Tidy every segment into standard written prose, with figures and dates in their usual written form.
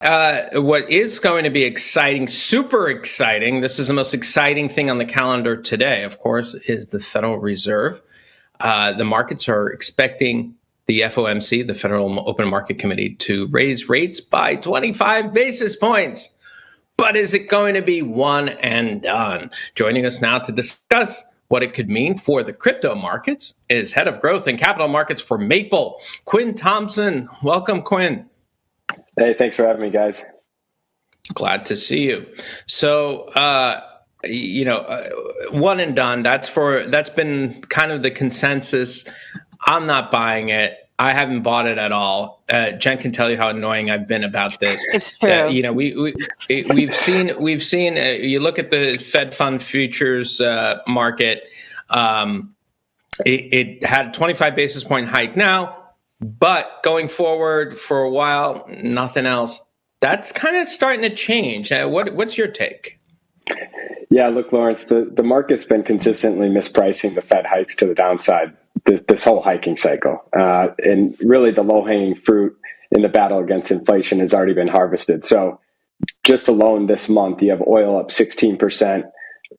What is going to be exciting, super exciting, this is the most exciting thing on the calendar today, of course, is the Federal Reserve. The markets are expecting the FOMC, the Federal Open Market Committee, to raise rates by 25 basis points. But is it going to be one and done? Joining us now to discuss what it could mean for the crypto markets is Head of Growth and Capital Markets for Maple, Quinn Thompson. Welcome, Quinn. Hey, thanks for having me, guys. Glad to see you. So, one and done. That's been kind of the consensus. I'm not buying it. I haven't bought it at all. Jen can tell you how annoying I've been about this. It's true. We've seen. You look at the Fed Fund futures market. It had a 25 basis point hike now, but going forward for a while, nothing else. That's kind of starting to change. What's your take? Yeah, look, Lawrence, the market's been consistently mispricing the Fed hikes to the downside this whole hiking cycle. And really the low-hanging fruit in the battle against inflation has already been harvested. So just alone this month, you have oil up 16%,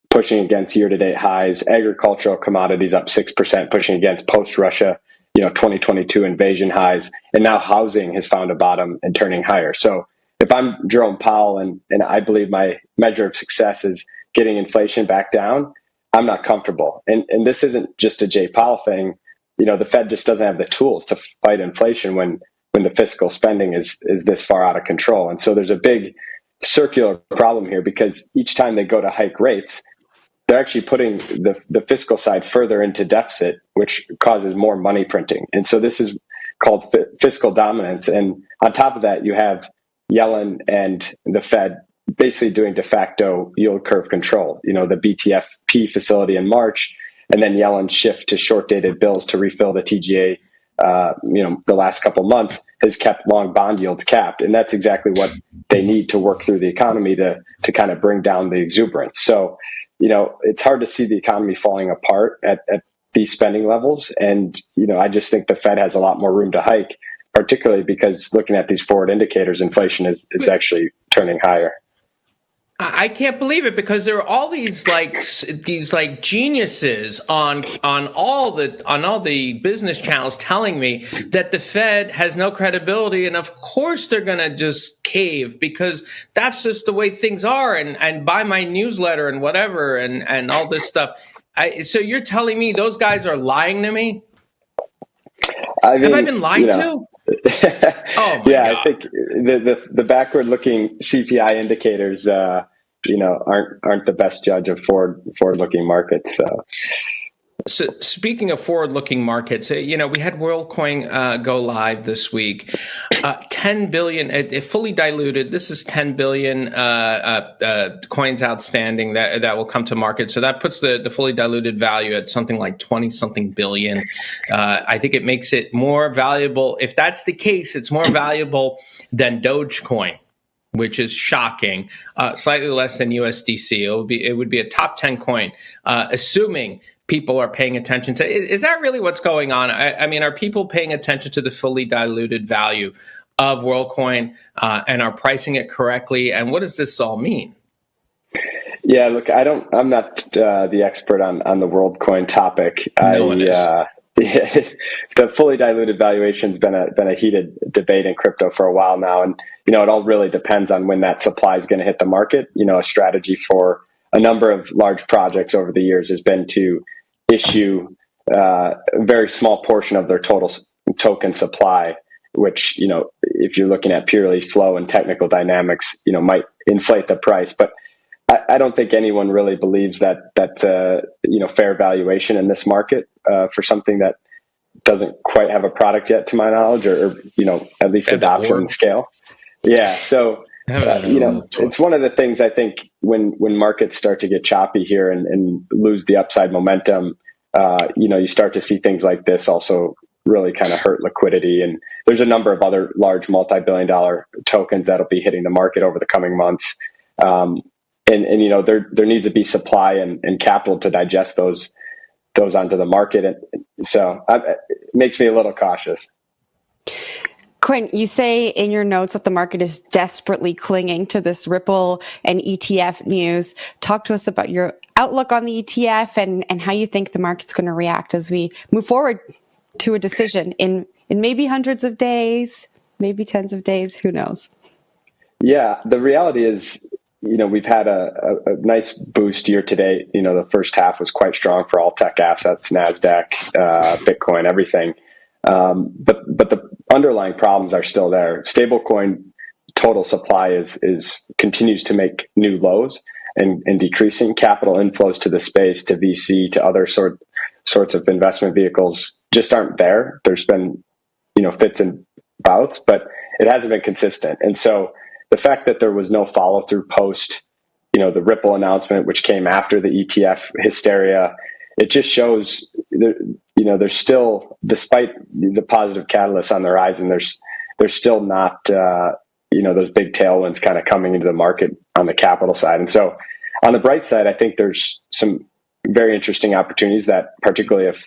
pushing against year-to-date highs, agricultural commodities up 6%, pushing against post-Russia 2022 invasion highs, and now housing has found a bottom and turning higher. So if I'm Jerome Powell and I believe my measure of success is getting inflation back down, I'm not comfortable. And this isn't just a Jay Powell thing. The Fed just doesn't have the tools to fight inflation when the fiscal spending is this far out of control. And so there's a big circular problem here, because each time they go to hike rates, they're actually putting the fiscal side further into deficit, which causes more money printing. And so this is called fiscal dominance. And on top of that, you have Yellen and the Fed basically doing de facto yield curve control. The BTFP facility in March, and then Yellen's shift to short-dated bills to refill the TGA, the last couple months has kept long bond yields capped. And that's exactly what they need to work through the economy to kind of bring down the exuberance. So, it's hard to see the economy falling apart at these spending levels. And, I just think the Fed has a lot more room to hike, particularly because looking at these forward indicators, inflation is actually turning higher. I can't believe it, because there are all these geniuses on all the business channels telling me that the Fed has no credibility, and of course they're going to just cave because that's just the way things are, and buy my newsletter and whatever and all this stuff. So you're telling me those guys are lying to me? Have I been lied to? Oh my God. I think the backward-looking CPI indicators, aren't the best judge of forward-looking markets. So speaking of forward-looking markets, we had WorldCoin go live this week. 10 billion, fully diluted. This is 10 billion coins outstanding that will come to market. So that puts the fully diluted value at something like 20-something billion. I think it makes it more valuable. If that's the case, it's more valuable than Dogecoin, which is shocking. Slightly less than USDC. It would be a top 10 coin, assuming people are paying attention to. Is that really what's going on? I mean, are people paying attention to the fully diluted value of WorldCoin and are pricing it correctly? And what does this all mean? Yeah, look, I'm not the expert on the WorldCoin topic. No one is. The fully diluted valuation's been a heated debate in crypto for a while now, and it all really depends on when that supply is going to hit the market. A strategy for a number of large projects over the years has been to issue a very small portion of their total token supply, which if you're looking at purely flow and technical dynamics, might inflate the price, but I don't think anyone really believes that fair valuation in this market for something that doesn't quite have a product yet, to my knowledge, or at least adoption and scale. Yeah, so it's one of the things I think when markets start to get choppy here and lose the upside momentum, you start to see things like this also really kind of hurt liquidity. And there's a number of other large multi-billion-dollar tokens that'll be hitting the market over the coming months. And there needs to be supply and capital to digest those onto the market. And so it makes me a little cautious. Quinn, you say in your notes that the market is desperately clinging to this Ripple and ETF news. Talk to us about your outlook on the ETF and how you think the market's going to react as we move forward to a decision in maybe hundreds of days, maybe tens of days, who knows? Yeah, the reality is, we've had a nice boost year to date. The first half was quite strong for all tech assets, NASDAQ, Bitcoin, everything. But the underlying problems are still there. Stablecoin total supply is continues to make new lows and decreasing. Capital inflows to the space, to VC, to other sorts of investment vehicles just aren't there. There's been fits and bouts, but it hasn't been consistent. And so the fact that there was no follow through post the Ripple announcement, which came after the ETF hysteria, it just shows there's still, despite the positive catalysts on the horizon, there's still not those big tailwinds kind of coming into the market on the capital side. And so on the bright side, I think there's some very interesting opportunities that, particularly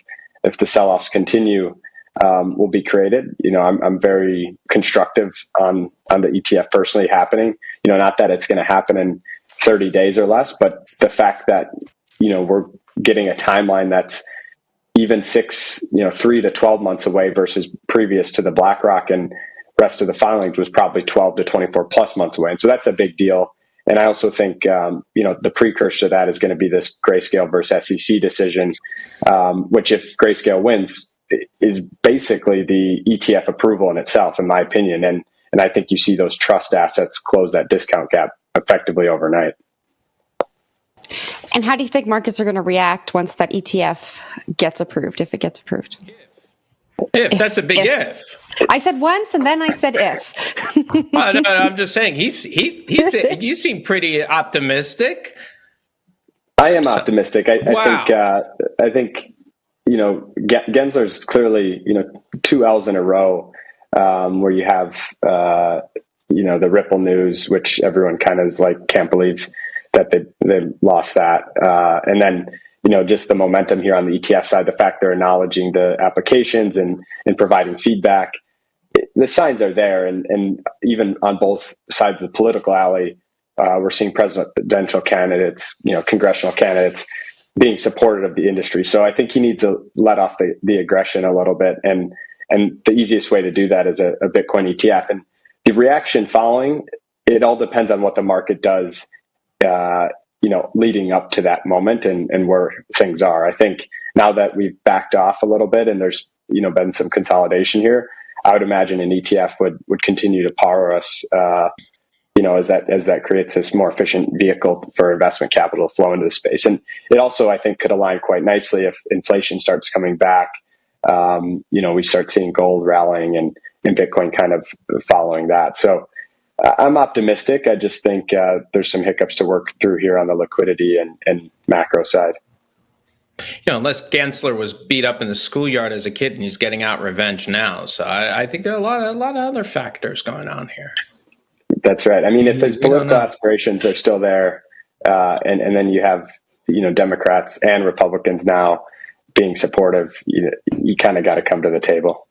if the sell-offs continue, will be created. I'm very constructive on the ETF personally happening. Not that it's going to happen in 30 days or less, but the fact that we're getting a timeline that's even 3 to 12 months away versus previous to the BlackRock and rest of the filings was probably 12 to 24 plus months away. And so that's a big deal. And I also think, the precursor to that is going to be this Grayscale versus SEC decision, which if Grayscale wins is basically the ETF approval in itself, in my opinion. And I think you see those trust assets close that discount gap effectively overnight. And how do you think markets are going to react once that ETF gets approved, if it gets approved? If that's a big if. I said once, and then I said if. No, I'm just saying you seem pretty optimistic. I am optimistic. I think Gensler's clearly 2 L's in a row, where you have the Ripple news, which everyone kind of is like, can't believe that they lost that, and then just the momentum here on the ETF side, the fact they're acknowledging the applications and providing feedback. The signs are there, and even on both sides of the political alley, we're seeing presidential candidates, congressional candidates being supportive of the industry. So I think he needs to let off the aggression a little bit, and the easiest way to do that is a Bitcoin ETF. And the reaction following, it all depends on what the market does, leading up to that moment and where things are. I think now that we've backed off a little bit and there's been some consolidation here, I would imagine an ETF would continue to power us, as that creates this more efficient vehicle for investment capital to flow into the space. And it also, I think, could align quite nicely if inflation starts coming back. We start seeing gold rallying and Bitcoin kind of following that. So I'm optimistic. I just think there's some hiccups to work through here on the liquidity and macro side. Unless Gensler was beat up in the schoolyard as a kid and he's getting out revenge now. So I think there are a lot of other factors going on here. That's right. I mean, if his political aspirations are still there, and then you have, Democrats and Republicans now being supportive, you kind of got to come to the table.